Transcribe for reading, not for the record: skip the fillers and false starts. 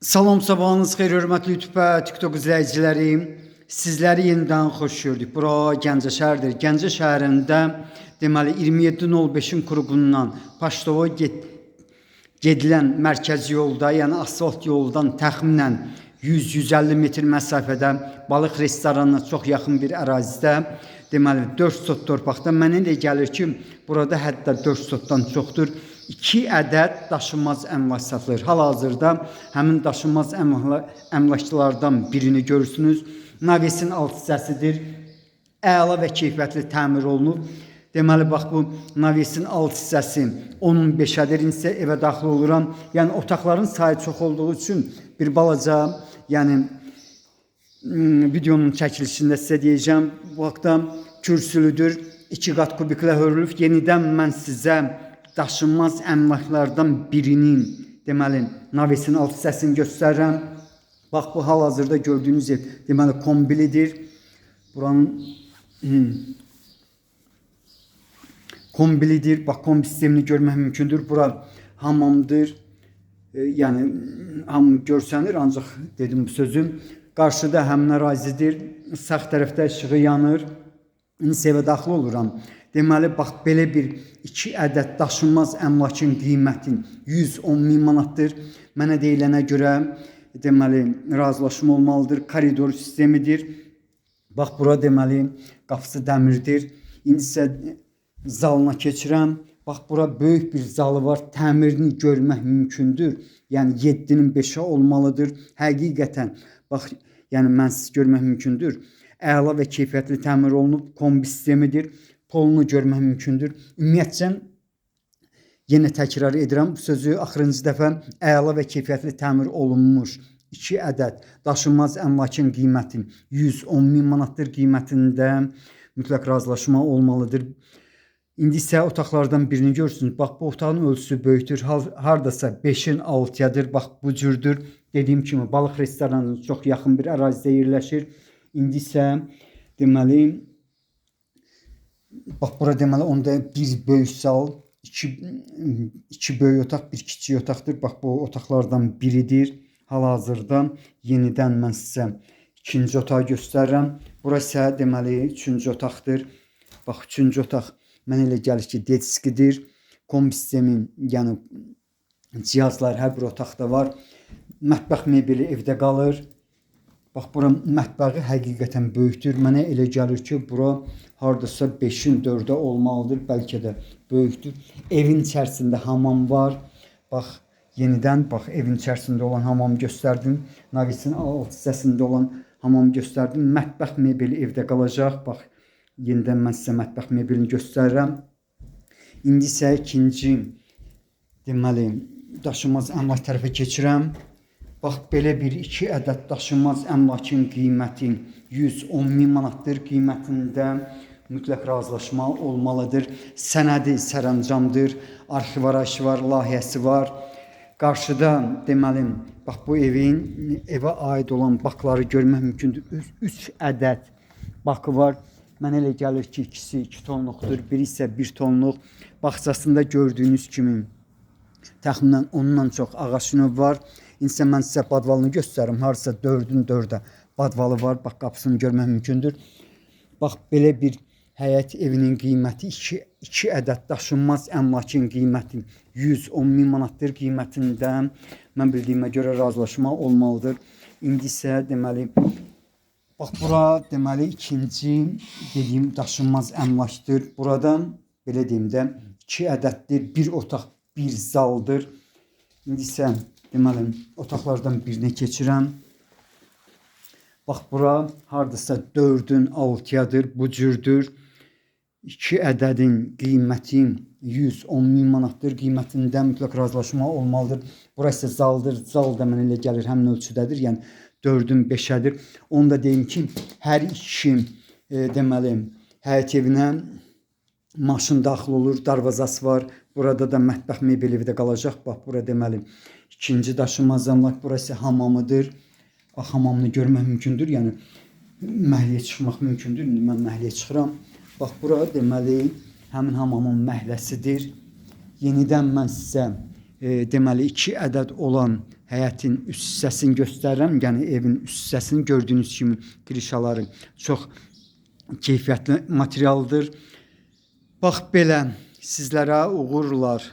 Salam, sabahınız xeyir, hörmətli YouTube və TikTok izləyiciləri. Sizləri yenidən xoş gördük. Bura Gəncə şəhərdir. Gəncə şəhərində deməli 27.05-in qurğundan Paştova gedilən mərkəzi yolda, yəni asfalt yoldan təxminən 100-150 metr məsafədə balıq restoranına çox yaxın bir ərazidə deməli 4 sot torpaqda mənə elə gəlir ki, burada hətta 4 sotdan çoxdur. 2 ədəd daşınmaz əmlak satılır. Hal-hazırda həmin daşınmaz əmlakçılardan birini görürsünüz. Navesin alt hissəsidir. Əla və keyfiyyətli təmir olunub. Deməli, bax bu navesin alt hissəsi 10-15-ədir. İnsə evə daxil oluram. Yəni otaqların sayı çox olduğu üçün bir balaca, yəni videonun çəkilişində sizə deyəcəm. Bu vaxtda kürsülüdür. 2 qat kubiklə hörülüb. Yenidən mən sizə daşınmaz əmlaklardan birinin deməli navesin alt hissəsini göstərirəm. Bax bu hal-hazırda gördüyünüz ev deməli kombilidir. Buranın kombilidir. Bax kombi sistemini görmək mümkündür. Bura hamamdır. Yəni hamı görsənir, ancaq dedim bu sözüm. Qarşıda həmin ərazidir. Sağ tərəfdə işığı yanır. İndi evə daxil oluram. Deməli, bax, belə bir 2 ədəd daşınmaz əmlakın qiyməti 110.000 manatdır. Mənə deyilənə görə, deməli, razılaşma olmalıdır. Koridor sistemidir. Bax, bura deməli, qapısı dəmirdir. İndi isə zalına keçirəm. Bax, bura böyük bir zalı var. Təmirini görmək mümkündür. Yəni, 7-nin 5-ə olmalıdır. Həqiqətən, bax, yəni, mənsiz görmək mümkündür. Əla və keyfiyyətli təmir olunub. Kombi sistemidir. Polunu görmək mümkündür. Ümumiyyətcə, yenə təkrar edirəm bu sözü, axırıncı dəfə əla və keyfiyyətli təmir olunmuş 2 ədəd daşınmaz əmlakın qiyməti 110.000 manatdır. Qiymətində mütləq razılaşma olmalıdır. İndi isə otaqlardan birini görürsünüz. Bax, bu otağın ölçüsü böyükdür. Hardasa 5-in 6-yadır. Bax, bu cürdür. Dediyim kimi, balıq restoranının çox yaxın bir ərazidə yerləşir. İndi isə deməli, bax, bura deməli, onda bir böyük sal, iki böyük otaq, bir kiçik otaqdır. Bax, bu otaqlardan biridir. Hal-hazırda yenidən mən sizə ikinci otağı göstərirəm. Burası isə deməli, üçüncü otaqdır. Bax, üçüncü otaq mənə elə gəlir ki, dediskidir. Kombi sistemin, yəni cihazlar hər bir otaqda var. Mətbəx mebeli evdə qalır. Bax, bura mətbəxi həqiqətən böyükdür. Mənə elə gəlir ki, bura hardasa 5-in 4-ə olmalıdır, bəlkə də böyükdür. Evin içərisində hamam var. Bax, yenidən bax, evin içərisində olan hamamı göstərdim. Navesin alt hissəsində olan hamamı göstərdim. Mətbəx mebeli evdə qalacaq. Bax, yenidən mən sizə mətbəx mebelini göstərirəm. İndi isə ikinci, deməli, daşınmaz əmlak tərəfə keçirəm. Bax, belə bir 2 ədəd daşınmaz əmlakın qiyməti 110.000 manatdır. Qiymətində mütləq razılaşma olmalıdır. Sənədi sərəncamdır. Arxiv var, layihəsi var. Qarşıda deməli, bax, bu evə aid olan bakları görmək mümkündür. 3 ədəd bakı var. Mənə elə gəlir ki, ikisi 2 tonluqdur, biri isə 1 tonluq. Bağçasında gördüyünüz kimi təxminən ondan çox ağac növü var. İnsə mən sizə badvalını göstərim. Harasa 4-ün 4-ə badvalı var. Bax, qapısını görmək mümkündür. Bax, belə bir həyət evinin qiyməti 2 ədəd daşınmaz əmlakın qiyməti 110.000 manatdır. Qiymətində mən bildiyimə görə razılaşma olmalıdır. İndi isə deməli, bax, bura deməli ikinci dediyim daşınmaz əmlakdır. Buradan belə deyim də 2 ədəddir. Bir otaq, bir zaldır. İndi isə deməli, otaqlardan birinə keçirəm. Bax, bura hardasa 4-ün 6-yadır, bu cürdür. 2 ədədin qiyməti 110.000 manatdır. Qiymətində mütləq razılaşma olmalıdır. Burası zaldır. Zal da mənə elə gəlir, həmin ölçüdədir. Yəni 4-ün 5-ədir. Onu da deyim ki, hər iki deməli, həyət evinə maşın daxil olur, darvazası var. Burada da mətbəx mebeli evdə qalacaq. Bax, bura deməli, ikinci daşınmaz əmlak, burası hamamıdır. Hamamını görmək mümkündür, yəni məhliyə çıxmaq mümkündür. İndi mən məhliyə çıxıram. Bax, bura deməli, həmin hamamın məhləsidir. Yenidən mən sizə deməli 2 ədəd olan həyətin üst hissəsini göstərirəm. Yəni evin üst hissəsini gördüyünüz kimi krişaları çox keyfiyyətli materialdır. Bax belə sizlərə uğurlar.